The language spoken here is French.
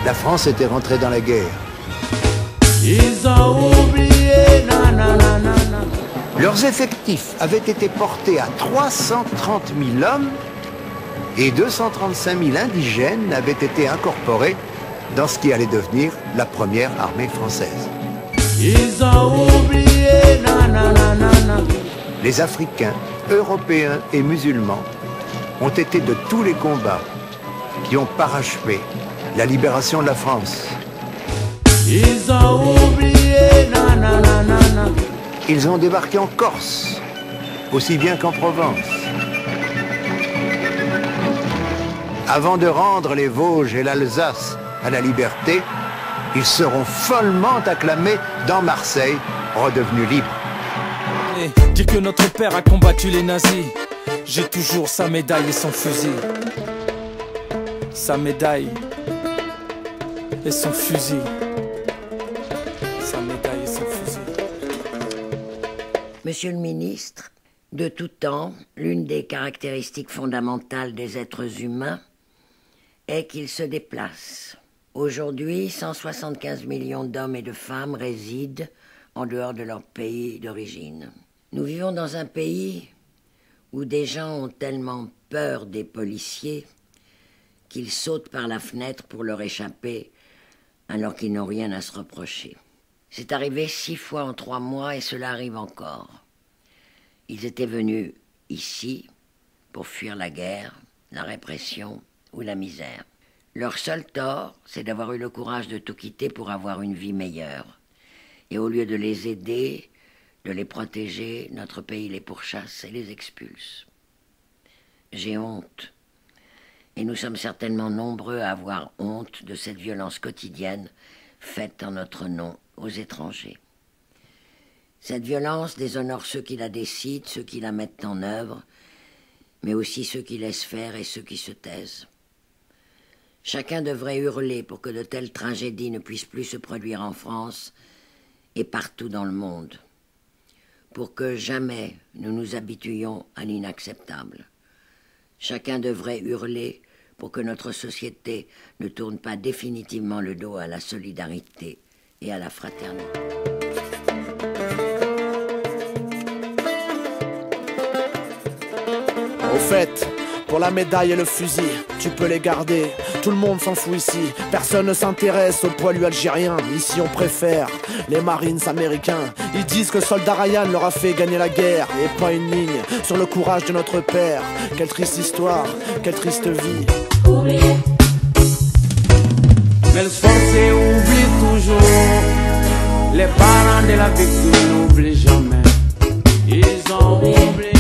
la France était rentrée dans la guerre. Ils ont oublié, nanana. Leurs effectifs avaient été portés à 330 000 hommes et 235 000 indigènes avaient été incorporés dans ce qui allait devenir la première armée française. Ils ont oublié, nanana. Les Africains, Européens et musulmans ont été de tous les combats qui ont parachevé la libération de la France. Ils ont oublié, nanana. Ils ont débarqué en Corse, aussi bien qu'en Provence. Avant de rendre les Vosges et l'Alsace à la liberté, ils seront follement acclamés dans Marseille, redevenus libres. Dire que notre père a combattu les nazis, j'ai toujours sa médaille et son fusil. Sa médaille et son fusil. Sa médaille et son fusil. Monsieur le ministre, de tout temps, l'une des caractéristiques fondamentales des êtres humains est qu'ils se déplacent. Aujourd'hui, 175 millions d'hommes et de femmes résident en dehors de leur pays d'origine. Nous vivons dans un pays où des gens ont tellement peur des policiers qu'ils sautent par la fenêtre pour leur échapper alors qu'ils n'ont rien à se reprocher. C'est arrivé 6 fois en 3 mois et cela arrive encore. Ils étaient venus ici pour fuir la guerre, la répression ou la misère. Leur seul tort, c'est d'avoir eu le courage de tout quitter pour avoir une vie meilleure. Et au lieu de les aider, de les protéger, notre pays les pourchasse et les expulse. J'ai honte. Et nous sommes certainement nombreux à avoir honte de cette violence quotidienne faite en notre nom aux étrangers. Cette violence déshonore ceux qui la décident, ceux qui la mettent en œuvre, mais aussi ceux qui laissent faire et ceux qui se taisent. Chacun devrait hurler pour que de telles tragédies ne puissent plus se produire en France et partout dans le monde, pour que jamais nous nous habituions à l'inacceptable. Chacun devrait hurler pour que notre société ne tourne pas définitivement le dos à la solidarité et à la fraternité. Au fait, pour la médaille et le fusil, tu peux les garder. Tout le monde s'en fout ici. Personne ne s'intéresse aux poilus algériens. Ici on préfère les Marines américains. Ils disent que soldat Ryan leur a fait gagner la guerre. Et pas une ligne sur le courage de notre père. Quelle triste histoire, quelle triste vie. Mais le français oublie toujours. Les parents de la victime n'oublient jamais. Ils ont oublié.